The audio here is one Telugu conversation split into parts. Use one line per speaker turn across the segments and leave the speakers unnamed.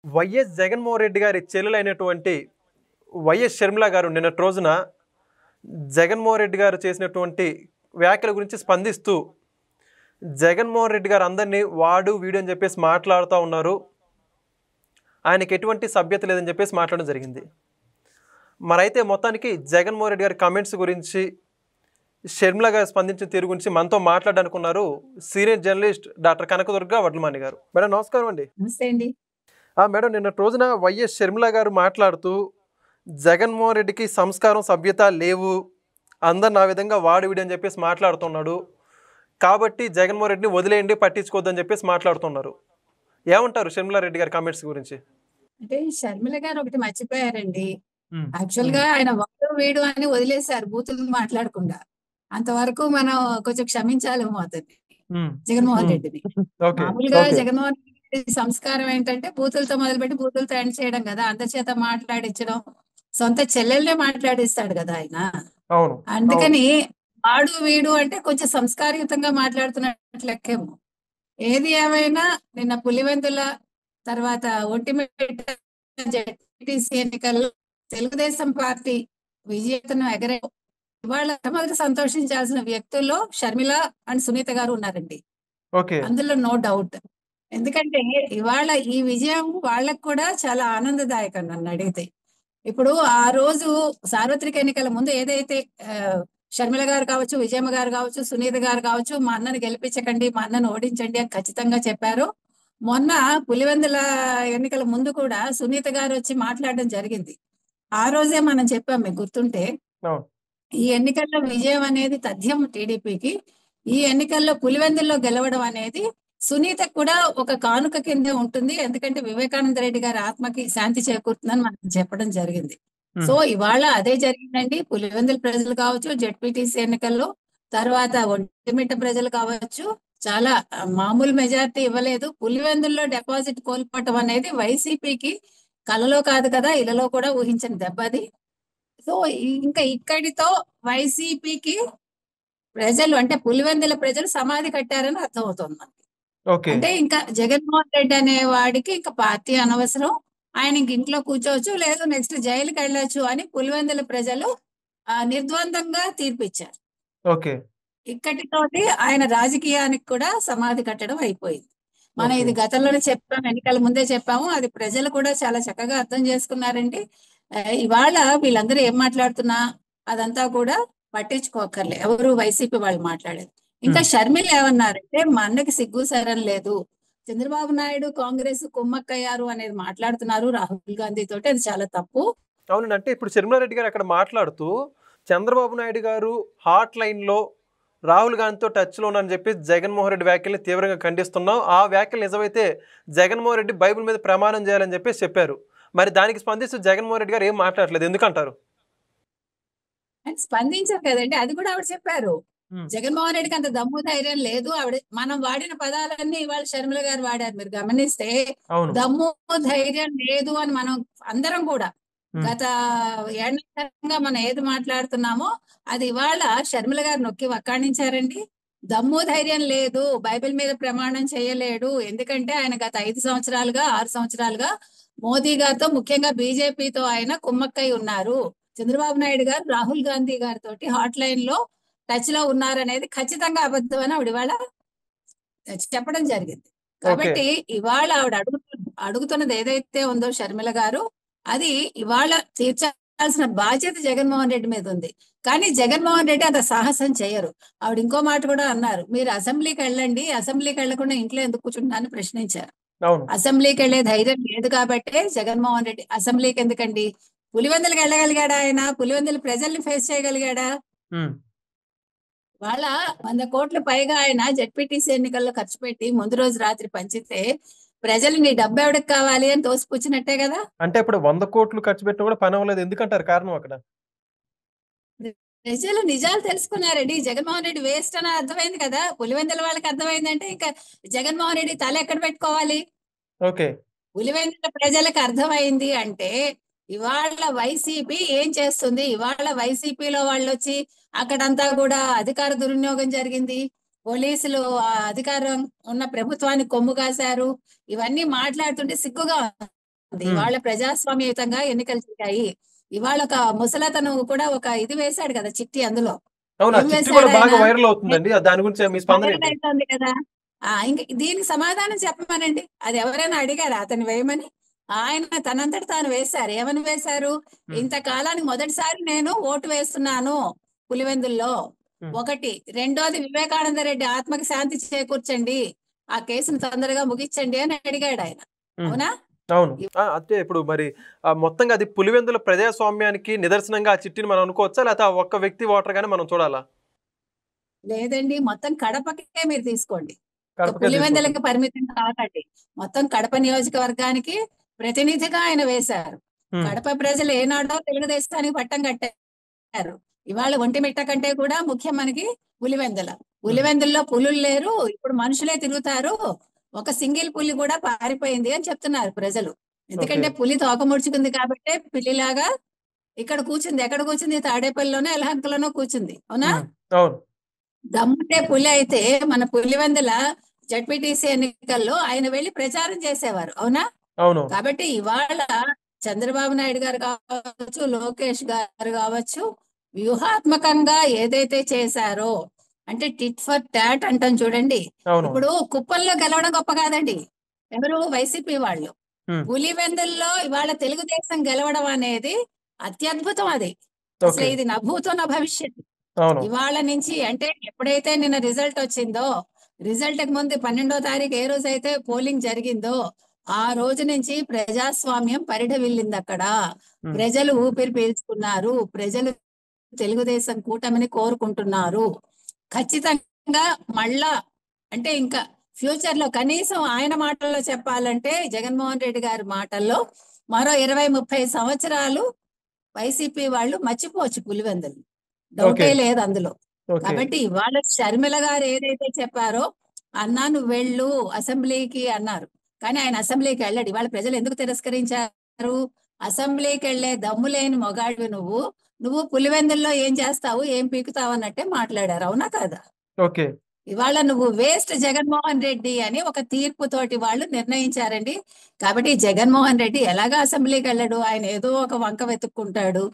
వైఎస్ జగన్మోహన్ రెడ్డి గారి చెల్లెలైనటువంటి వైఎస్ షర్మిల గారు నిన్నటి రోజున జగన్మోహన్ రెడ్డి గారు చేసినటువంటి వ్యాఖ్యల గురించి స్పందిస్తూ జగన్మోహన్ రెడ్డి గారు అందరినీ వాడు వీడు అని చెప్పేసి మాట్లాడుతూ ఉన్నారు. ఆయనకి ఎటువంటి సభ్యత లేదని చెప్పేసి మాట్లాడడం జరిగింది. మరైతే మొత్తానికి జగన్మోహన్ రెడ్డి గారి కామెంట్స్ గురించి షర్మిల గారు స్పందించిన తీరు గురించి మనతో మాట్లాడనుకున్నారు senior journalist doctor Kanakadurga Vadlamani గారు. మేడం నమస్కారం అండి.
నమస్తే అండి.
మేడం నిన్నటి రోజున వైఎస్ షర్మిల గారు మాట్లాడుతూ జగన్మోహన్ రెడ్డికి సంస్కారం సభ్యత లేవు, అందరు నా విధంగా వాడు వీడు అని చెప్పేసి మాట్లాడుతున్నాడు, కాబట్టి జగన్మోహన్ రెడ్డిని వదిలేయండి పట్టించుకోవద్దని చెప్పేసి మాట్లాడుతున్నారు. ఏమంటారు షర్మిల రెడ్డి గారి కామెంట్స్ గురించి?
అంటే షర్మిల గారు ఒకటి మర్చిపోయారండి. యాక్చువల్ గా ఆయన వాడు వీడు అని వదిలేశారు బూతులు మాట్లాడకుండా. అంతవరకు మనం కొంచెం క్షమించాలేమో అతన్ని, జగన్మోహన్ రెడ్డిని. మామూలుగా జగన్మోహన్ రెడ్డి సంస్కారం ఏంటంటే బూతులతో మొదలుపెట్టి బూతులతో ఎండ్ చేయడం కదా, అందరి చేత మాట్లాడించడం, సొంత చెల్లెల్నే మాట్లాడిస్తాడు కదా ఆయన. అందుకని వాడు వీడు అంటే కొంచెం సంస్కారయుతంగా మాట్లాడుతున్నట్లు లెక్కేమో. ఏది ఏమైనా నిన్న పులివెందుల తర్వాత ఒంటిమిట్ట జెడ్పీటీసీ ఎన్నికల్లో తెలుగుదేశం పార్టీ విజేతను ఎగరే ఇవాళ మొదటి సంతోషించాల్సిన వ్యక్తుల్లో షర్మిల అండ్ సునీత గారు ఉన్నారండి. అందులో నో డౌట్. ఎందుకంటే ఇవాళ ఈ విజయం వాళ్ళకు కూడా చాలా ఆనందదాయకం నన్ను అడిగితే. ఇప్పుడు ఆ రోజు సార్వత్రిక ఎన్నికల ముందు ఏదైతే షర్మిల గారు కావచ్చు, విజయమ్మ గారు కావచ్చు, సునీత గారు కావచ్చు, మా అన్నను గెలిపించకండి, మా అన్నను ఓడించండి అని ఖచ్చితంగా చెప్పారు. మొన్న పులివెందుల ఎన్నికల ముందు కూడా సునీత గారు వచ్చి మాట్లాడడం జరిగింది. ఆ రోజే మనం చెప్పాం, మీకు గుర్తుంటే, ఈ ఎన్నికల్లో విజయం అనేది తథ్యం టీడీపీకి, ఈ ఎన్నికల్లో పులివెందుల్లో గెలవడం అనేది సునీత కూడా ఒక కానుక కిందే ఉంటుంది, ఎందుకంటే వివేకానంద రెడ్డి గారి ఆత్మకి శాంతి చేకూరుతుందని మనం చెప్పడం జరిగింది. సో ఇవాళ అదే జరిగిందండి. పులివెందుల ప్రజలు కావచ్చు, జెడ్పీటీసీ ఎన్నికల్లో, తర్వాత ఒంటిమిట్ట ప్రజలు కావచ్చు, చాలా మామూలు మెజారిటీ ఇవ్వలేదు. పులివెందుల్లో డిపాజిట్ కోల్పోవటం అనేది వైసీపీకి కలలో కాదు కదా, ఇళ్లలో కూడా ఊహించని దెబ్బది. సో ఇంకా ఇక్కడితో వైసీపీకి ప్రజలు అంటే పులివెందుల ప్రజలు సమాధి కట్టారని అర్థమవుతుంది మనకి. అంటే ఇంకా జగన్మోహన్ రెడ్డి అనే వాడికి ఇంకా పార్టీ అనవసరం, ఆయన ఇంక ఇంట్లో కూర్చోవచ్చు, లేదు నెక్స్ట్ జైలుకి వెళ్ళొచ్చు అని పులివెందుల ప్రజలు నిర్ద్వందంగా తీర్పిచ్చారు. ఇక్కడితోటి ఆయన రాజకీయానికి కూడా సమాధి కట్టడం అయిపోయింది. మనం ఇది గతంలోనే చెప్పాము, ఎన్నికల ముందే చెప్పాము, అది ప్రజలు కూడా చాలా చక్కగా అర్థం చేసుకున్నారండి. ఇవాళ వీళ్ళందరూ ఏం మాట్లాడుతున్నా అదంతా కూడా పట్టించుకోకర్లే, ఎవరు వైసీపీ వాళ్ళు మాట్లాడేది. ఇంకా షర్మిల ఏమన్నారంటే, మా అన్నకి సిగ్గు సరం లేదు, చంద్రబాబు నాయుడు కాంగ్రెస్ కుమ్మక్కయ్యారు అనేది మాట్లాడుతున్నారు రాహుల్ గాంధీ తోటి, అది చాలా తప్పు.
అవునండి. అంటే ఇప్పుడు షర్మిల రెడ్డి గారు అక్కడ మాట్లాడుతూ చంద్రబాబు నాయుడు గారు హాట్ లైన్ లో రాహుల్ గాంధీతో టచ్లో ఉన్నారని చెప్పి జగన్మోహన్ రెడ్డి వ్యాఖ్యల్ని తీవ్రంగా ఖండిస్తున్నాం, ఆ వ్యాఖ్యలు నిజమైతే జగన్మోహన్ రెడ్డి బైబిల్ మీద ప్రమాణం చేయాలని చెప్పేసి చెప్పారు. మరి దానికి స్పందిస్తూ జగన్మోహన్ రెడ్డి గారు ఏం మాట్లాడలేదు, ఎందుకంటారు?
స్పందించారు కదండి, అది కూడా ఆవిడ చెప్పారు. జగన్మోహన్ రెడ్డికి అంత దమ్ము ధైర్యం లేదు. ఆవిడ మనం వాడిన పదాలన్నీ ఇవాళ షర్మిల గారు వాడారు, మీరు గమనిస్తే. దమ్ము ధైర్యం లేదు అని మనం అందరం కూడా గత ఏళ్ళగా మనం ఏది మాట్లాడుతున్నామో అది ఇవాళ షర్మిల గారు నొక్కి వక్కాణించారండి. దమ్ము ధైర్యం లేదు, బైబిల్ మీద ప్రమాణం చేయలేడు, ఎందుకంటే ఆయన గత 5 సంవత్సరాలుగా 6 సంవత్సరాలుగా మోదీ గారితో, ముఖ్యంగా బీజేపీతో ఆయన కుమ్మక్కై ఉన్నారు. చంద్రబాబు నాయుడు గారు రాహుల్ గాంధీ గారితో హాట్ లైన్ లో టచ్ లో ఉన్నారనేది ఖచ్చితంగా అబద్ధం అని ఆవిడ ఇవాళ చెప్పడం జరిగింది. కాబట్టి ఇవాళ ఆవిడ అడుగుతున్నది ఏదైతే ఉందో షర్మిల గారు, అది ఇవాళ తీర్చాల్సిన బాధ్యత జగన్మోహన్ రెడ్డి మీద ఉంది. కానీ జగన్మోహన్ రెడ్డి అంత సాహసం చేయరు. ఆవిడ ఇంకో మాట కూడా అన్నారు, మీరు అసెంబ్లీకి వెళ్ళండి, అసెంబ్లీకి వెళ్లకుండా ఇంట్లో ఎందుకు కూర్చుంటారని ప్రశ్నించారు. అసెంబ్లీకి వెళ్లే ధైర్యం లేదు కాబట్టే జగన్మోహన్ రెడ్డి అసెంబ్లీకి ఎందుకండి, పులివెందులకు వెళ్ళగలిగాడా ఆయన? పులివెందుల ప్రజల్ని ఫేస్ చేయగలిగాడా? వాళ్ళ 100 కోట్ల పైగా ఆయన జెడ్పీటీసీ ఎన్నికల్లో ఖర్చు పెట్టి ముందు రోజు రాత్రి పంచితే ప్రజలు నీ డబ్బు ఎవరికి కావాలి అని తోసిపుచ్చినట్టే కదా.
అంటే ఇప్పుడు 100 కోట్లు ఖర్చు పెట్టిన కూడా పని అవ్వలేదు, ఎందుకంటారు కారణం అక్కడ?
ప్రజలు నిజాలు తెలుసుకున్నారండి. జగన్మోహన్ రెడ్డి వేస్ట్ అని అర్థమైంది కదా. పులివెందుల వాళ్ళకి అర్థమైందంటే ఇంకా జగన్మోహన్ రెడ్డి తల ఎక్కడ పెట్టుకోవాలి? పులివెందుల ప్రజలకు అర్థమైంది అంటే ఇవాళ వైసీపీ ఏం చేస్తుంది, ఇవాళ వైసీపీలో వాళ్ళు వచ్చి అక్కడంతా కూడా అధికార దుర్వినియోగం జరిగింది, పోలీసులు అధికారం ఉన్న ప్రభుత్వాన్ని కొమ్ము కాశారు, ఇవన్నీ మాట్లాడుతుంటే సిగ్గుగా ఉంది. ఇవాళ ప్రజాస్వామ్యయుతంగా ఎన్నికలు జరిగాయి. ఇవాళ ఒక ముసలతను కూడా ఒక ఇది వేశాడు కదా చిట్టి, అందులో
అవునా,
ఏం
చిట్టి
వేశాడు
కూడా
ఆయన?
బాగా వైరల్ అవుతుందండి. దాని గురించి మీ స్పందన
వైరల్
ఏంటి?
అవుతుంది కదా. ఇంక దీనికి సమాధానం చెప్పమనండి. అది ఎవరైనా అడిగారా అతను వేయమని? ఆయన తనంతట తాను వేశారు. ఏమని వేశారు? ఇంతకాలానికి మొదటిసారి నేను ఓటు వేస్తున్నాను పులివెందుల్లో. ఒకటి. రెండోది, వివేకానంద రెడ్డి ఆత్మకి శాంతి చేకూర్చండి, ఆ కేసును తొందరగా ముగించండి అని అడిగాడు ఆయన. అవునా?
అవును. అంటే ఇప్పుడు మరి మొత్తంగా అది పులివెందుల ప్రజాస్వామ్యానికి నిదర్శనంగా ఆ చిట్టిని మనం అనుకోవచ్చా, లేకపోతే ఆ ఒక్క వ్యక్తి ఓటర్ గానే మనం చూడాలా?
లేదండి, మొత్తం కడపకే మీరు తీసుకోండి.
కడపకే తీసుకుంటాం.
పులివెందులకి పరిమితం కాకండి. మొత్తం కడప నియోజకవర్గానికి ప్రతినిధిగా ఆయన వేశారు. కడప ప్రజలు ఏనాడో తెలుగుదేశానికి పట్టం కట్టారు. ఇవాళ ఒంటిమిట్ట కంటే కూడా ముఖ్యం మనకి పులివెందుల. పులివెందుల్లో పులులు లేరు, ఇప్పుడు మనుషులే తిరుగుతారు. ఒక సింగిల్ పులి కూడా పారిపోయింది అని చెప్తున్నారు ప్రజలు. ఎందుకంటే పులి తోక ముడుచుకుంది కాబట్టి పిల్లిలాగా ఇక్కడ కూర్చుంది. ఎక్కడ కూర్చుంది? తాడేపల్లిలోనో ఎలహంకలోనో కూర్చుంది. అవునా?
అవును.
దమ్ముంటే పులి అయితే మన పులివెందుల జడ్పీటీసీ ఎన్నికల్లో ఆయన వెళ్లి ప్రచారం చేసేవారు. అవునా?
అవును.
కాబట్టి ఇవాళ చంద్రబాబు నాయుడు గారు కావచ్చు, లోకేష్ గారు కావచ్చు, వ్యూహాత్మకంగా ఏదైతే చేశారో, అంటే టిట్ ఫర్ టాట్ అంటాం చూడండి. ఇప్పుడు కుప్పంలో గెలవడం గొప్ప కాదండి. ఎవరు? వైసీపీ వాళ్ళు. పులివెందుల్లో ఇవాళ తెలుగుదేశం గెలవడం అనేది అత్యద్భుతం. అది అసలు ఇది నా భూతో నా భవిష్యత్తు. ఇవాళ నుంచి అంటే ఎప్పుడైతే నిన్న రిజల్ట్ వచ్చిందో, రిజల్ట్ కి ముందు 12వ తారీఖు ఏ రోజు అయితే పోలింగ్ జరిగిందో ఆ రోజు నుంచి ప్రజాస్వామ్యం పరిఢవిల్లింది అక్కడ. ప్రజలు ఊపిరి పీల్చుకున్నారు. ప్రజలు తెలుగుదేశం కూటమిని కోరుకుంటున్నారు. ఖచ్చితంగా మళ్ళా అంటే ఇంకా ఫ్యూచర్ లో కనీసం ఆయన మాటల్లో చెప్పాలంటే, జగన్మోహన్ రెడ్డి గారి మాటల్లో, మరో 20-30 సంవత్సరాలు వైసీపీ వాళ్ళు మర్చిపోవచ్చు పులివెందులు. డౌటే లేదు అందులో. కాబట్టి ఇవాళ షర్మిల గారు ఏదైతే చెప్పారో, అన్నా నువ్వు వెళ్ళు అసెంబ్లీకి అన్నారు. కానీ ఆయన అసెంబ్లీకి వెళ్ళాడు. ఇవాళ ప్రజలు ఎందుకు తిరస్కరించారు? అసెంబ్లీకి వెళ్లే దమ్ము లేని మొగాడివి నువ్వు పులివెందుల్లో ఏం చేస్తావు, ఏం పీకుతావు అన్నట్టే మాట్లాడారు. అవునా కాదా? ఇవాళ నువ్వు వేస్ట్ జగన్మోహన్ రెడ్డి అని ఒక తీర్పు తోటి వాళ్ళు నిర్ణయించారండి. కాబట్టి జగన్మోహన్ రెడ్డి ఎలాగా అసెంబ్లీకి వెళ్ళడు. ఆయన ఏదో ఒక వంక వెతుక్కుంటాడు.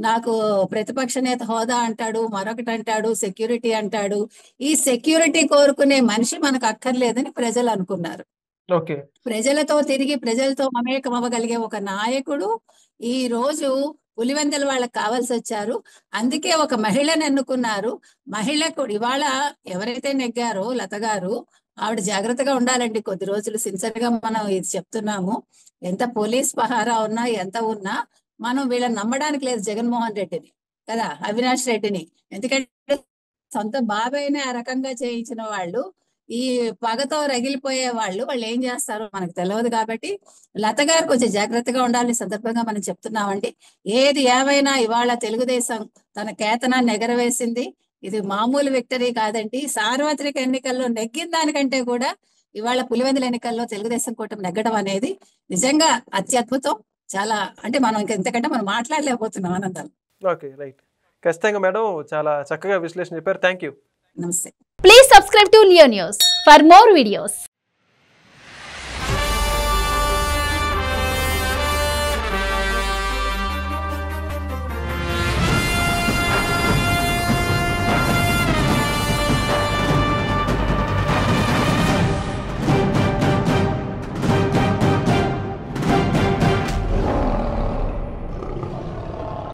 నాకు ప్రతిపక్ష నేత హోదా అంటాడు, మరొకటి అంటాడు, సెక్యూరిటీ అంటాడు. ఈ సెక్యూరిటీ కోరుకునే మనిషి మనకు అక్కర్లేదని ప్రజలు అనుకున్నారు. ప్రజలతో తిరిగి ప్రజలతో మమేకం అవ్వగలిగే ఒక నాయకుడు ఈ రోజు పులివెందుల వాళ్ళకి కావాల్సి వచ్చారు. అందుకే ఒక మహిళను ఎన్నుకున్నారు. మహిళకు ఇవాళ ఎవరైతే నెగ్గారో లత గారు, ఆవిడ జాగ్రత్తగా ఉండాలండి. కొద్ది రోజులు సిన్సియర్ గా మనం ఇది చెప్తున్నాము. ఎంత పోలీస్ పహారా ఉన్నా, ఎంత ఉన్నా మనం వీళ్ళని నమ్మడానికి లేదు జగన్మోహన్ రెడ్డిని కదా, అవినాష్ రెడ్డిని. ఎందుకంటే సొంత బాబాయిని ఆ రకంగా చేయించిన వాళ్ళు, ఈ పగతో రగిలిపోయే వాళ్ళు ఏం చేస్తారో మనకు తెలియదు. కాబట్టి లత గారు కొంచెం జాగ్రత్తగా ఉండాలని సందర్భంగా మనం చెప్తున్నామండి. ఏది ఏమైనా ఇవాళ తెలుగుదేశం తన కేతనాన్ని ఎగరవేసింది. ఇది మామూలు విక్టరీ కాదండి. సార్వత్రిక ఎన్నికల్లో నెగ్గిన దానికంటే కూడా ఇవాళ పులివెందుల ఎన్నికల్లో తెలుగుదేశం కూటమి నెగ్గడం అనేది నిజంగా అత్యద్భుతం. చాలా అంటే మనం ఇంతకంటే మనం మాట్లాడలేకపోతున్నాం ఆనందాలు.
రైట్. ఖచ్చితంగా మేడం, చాలా చక్కగా విశ్లేషణ చెప్పారు. Thank you.
నమస్తే.
Please subscribe to Leo News for more videos.